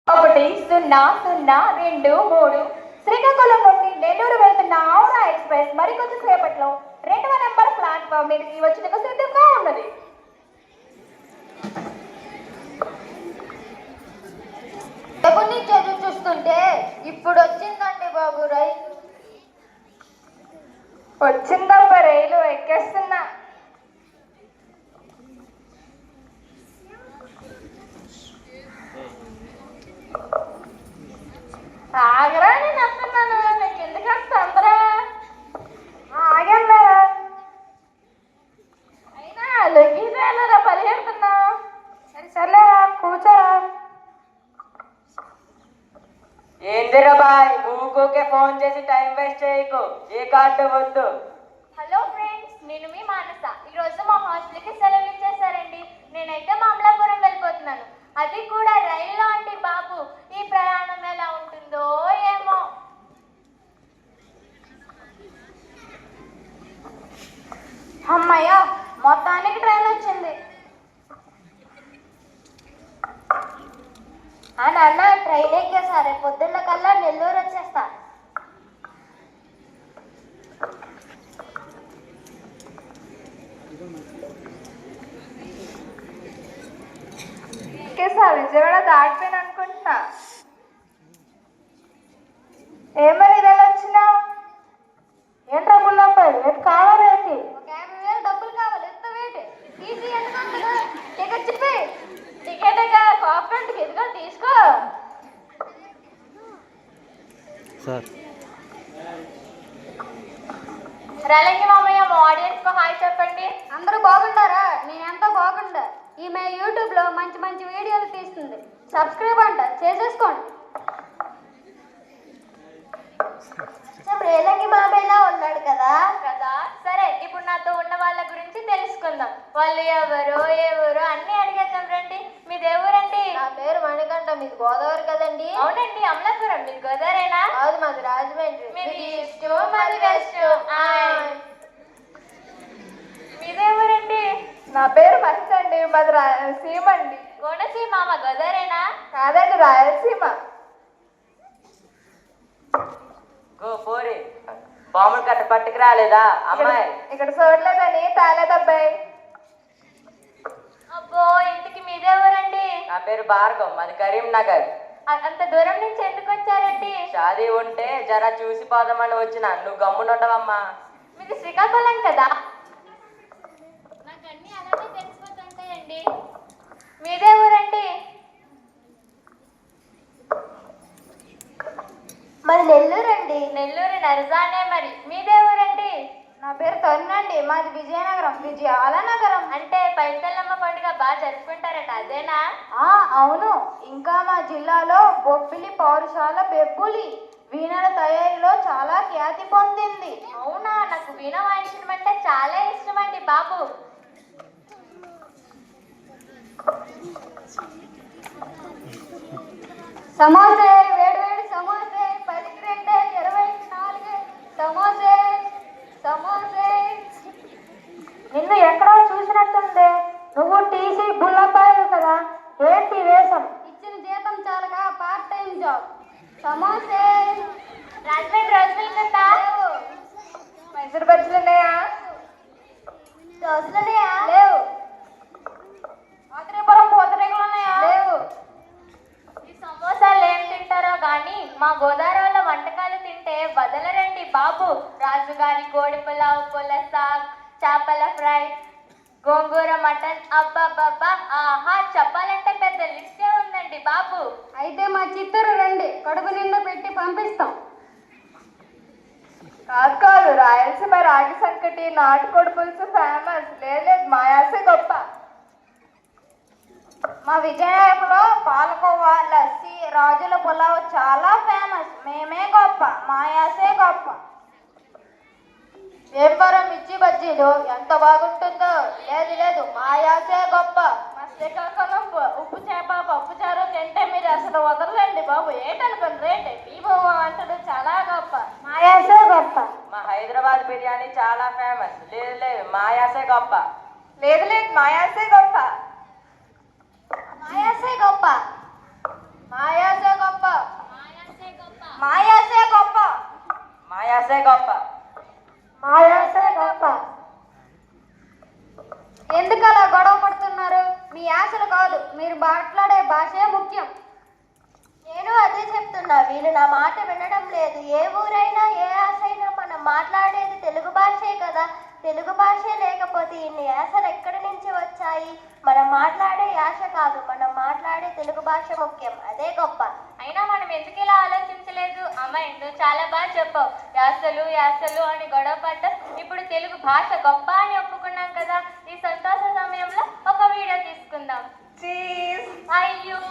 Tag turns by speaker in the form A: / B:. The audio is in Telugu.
A: 1-0-0-2-3 శ్రీకాకుళం నుండి నెల్లూరు వెళ్తున్న ఔరా ఎక్స్ప్రెస్ మరికొద్ది సేపట్లో 2వ నెంబర్ ప్లాట్ఫామ్ మీదకి వచ్చేందుకు సిద్ధంగా ఉన్నది.
B: చదువు చూస్తుంటే ఇప్పుడు వచ్చిందండి బాబు రైలు.
A: వచ్చిందబ్బా రైలు, ఎక్కేస్తున్నా. ఆగరా, నేను వస్తున్నాను. నీకు ఎందుకు వస్తుందరా? ఆగన్నారా? అయినా లొంగిదేలరా పరిగెడుతున్నా. సరేలేరా, కూర్చోరా.
C: ఏందిరా బాయ్, ఊకే ఫోన్ చేసి టైం వేస్ట్ చేయకు. ఏ కార్డు వద్దు.
A: హలో ఫ్రెండ్స్, నేను మీ మానస. ఈరోజు మా హాస్టల్కి సెలవులు ఇచ్చేసారండి. నేనైతే మామలాపురం వెళ్ళిపోతున్నాను, అది కూడా రైల్లో అండి బాబు. ఈ ప్రయాణం ఎలా ఉంటుందో ఏమో. అమ్మయ్య, మొత్తానికి ట్రైన్ వచ్చింది.
B: నాన్న ట్రైన్ ఎక్కేసారే, పొద్దున్న కల్లా నెల్లూరు వచ్చేస్తా.
A: విజయవాడ దాటిపోయిన అనుకుంటున్నా. ఏమని ఇదెలా వచ్చినావు? ఏంట్రా బుల్లబ్బాయి, రేపు కావాలి ఏంటి?
B: ఒక 50,000 డబ్బులు కావాలి, ఎంత వేటి టీసీ ఎందుకంటున్నా? టికెట్ చెప్పి.
A: టికెట్ కాఫ్రెంట్కి ఎదుగా తీసుకో
D: సార్.
A: రేలంగి మామయ్య, మా ఆడియన్స్ కు హాయ్ చెప్పండి.
B: అందరూ బాగుంటారా? నేనెంతో బాగుండా. ఈమె యూట్యూబ్ లో మంచి మంచి వీడియోలు తీస్తుంది. సబ్స్క్రైబ్ అంట చేసేసుకోండి. రేలంగి మామయ్యలా ఉన్నాడు కదా.
A: సరే, ఇప్పుడు నాతో ఉన్న వాళ్ళ గురించి తెలుసుకుందాం. వాళ్ళు ఎవరు అన్ని అడిగేద్దాం రండి. మీది ఎవరండి?
B: నా పేరు మణికంఠ. మీది గోదావరి కదండి?
A: అవునండి, అమలాపురం. మీది గోదావరేనా?
B: కాదు, మాది రాజమండ్రి.
A: మీది ఈస్ట్, మాది వెస్ట్. మీదేవరండి? నా పేరు మహేష్ అండి. మాది రాయలసీమ అండి. కోనసీమ. మా గోదావరేనా? కాదండి, రాయలసీమ.
C: గో పోరి, బాంబులు కట్ట పట్టుకు రాలేదా అమ్మాయి?
A: ఇక్కడ చూడలేదని తాలేదబ్బాయి. అబ్బో, ఇంటికి మీదేవరండి?
C: నా పేరు భార్గవ్, మాది కరీంనగర్.
A: అంత దూరం నుంచి ఎందుకు వచ్చారండి?
C: షాదీ ఉంటే జరా చూసి పోదామని వచ్చిన. నువ్వు గమ్మునుండవమ్మా.
A: మీది శ్రీకాకుళం కదా? నాకు అన్ని అలాగే తెలిసిపోతుంటాయండి. మీదే ఊరండి?
B: మాది నెల్లూరు అండి.
A: నెల్లూరు నరసానే. మరి మీదే ఊరండి?
B: నా పేరు తరుణండి. మాది విజయనగరం, విజయాల నగరం.
A: అంటే పైతల్లమ్మ పండుగ బాగా జరుపుకుంటారట, అదేనా?
B: అవును. ఇంకా మా జిల్లాలో బొబ్బిలి పౌరశాల బెబ్బులి వీణల తయారీలో చాలా ఖ్యాతి పొందింది.
A: అవునా? నాకు వీణ వాయించడం అంటే చాలా ఇష్టం అండి బాబు.
B: సమోసే, వేడి సమోసే, 10కి 2, 20కి 4 సమోసే. సమోసే.
A: నిన్ను ఎక్కడో చూసినట్టుంది. నువ్వు టీసీ బుల్లబ్బాయి కదా? ఏంటి వేషం?
B: ఇచ్చిన జీతం చాలగా పార్ట్ టైం జాబ్. సమోసే.
A: రాజమండ్రి కదా? మైసూర్ బజ్జీలు ఉన్నాయా?
B: దోశలున్నాయా?
A: లేవు. ఆత్రేయపురం పూతరేకులు ఉన్నాయా?
B: లేవు.
A: ఈ సమోసాలు ఏం తింటారో కానీ మా గోదావరి వంటకాలు తింటే వదలరండి బాబు. రాజుగారి కోడి పులావ్, పులసాగ్, చేపల ఫ్రై, గోంగూర మటన్, అబ్బాబ్బా, ఆహా, చెప్పాలంటే పెద్ద లిస్టే ఉందండి బాబు.
B: అయితే మా చిత్తూరు రండి, కడుపు నిండా పెట్టి పంపిస్తాం.
A: కాదు, రాయలసీమ రాగి సంకటి, నాటుకోడి పులుసు ఫేమస్. లేదు, మాయాసే గొప్ప.
B: మా విజయనగరంలో పాలకోవా, లస్సీ, రాజుల పులావ్ చాలా ఫేమస్. మేమే గొప్ప, మాయాసే గొప్ప. వ్యాపారం మిర్చి బజ్జీలు ఎంత బాగుంటుందో. లేదు, మాయాసే గొప్ప.
A: మా శ్రీకాకుళం ఉప్పు చేప, పప్పు చారు తింటే మీరు అసలు వదలండి బాబు. ఏంటనుకోండి రేట్. బీబో అంటాడు చాలా గొప్ప.
B: మాయాసే గొప్ప.
C: మా హైదరాబాద్ బిర్యానీ చాలా ఫేమస్. లేదు, మాయాసే గొప్ప.
A: లేదు, మాయాసే గొప్ప.
B: మాయాసే గొప్ప. మాయాసే
C: యాసే గొప్ప.
B: మా యాసే గొప్ప. ఎందుకు అలా గొడవ పడుతున్నారు? మీ యాసలు కాదు, మీరు మాట్లాడే భాషే ముఖ్యం.
A: నేను అదే చెప్తున్నా, వీళ్ళు నా మాట వినడం లేదు. ఏ ఊరైనా ఏ యాస అయినా మనం మాట్లాడేది తెలుగు భాషే కదా. తెలుగు భాషే లేకపోతే ఇన్ని యాసలు ఎక్కడి నుంచి వచ్చాయి? మనం మాట్లాడే యాస కాదు, మనం మాట్లాడే తెలుగు భాష ముఖ్యం, అదే గొప్ప. అయినా మనం ఎందుకు ఇలా ఆలోచించలేదు? అమ్మాయి నువ్వు చాలా బాగా చెప్పావు. యాసలు యాసలు అని గొడవ పడ్డాం, ఇప్పుడు తెలుగు భాష గొప్ప అని ఒప్పుకున్నాం కదా. ఈ సంతోష సమయంలో ఒక వీడియో తీసుకుందాం. అయ్యో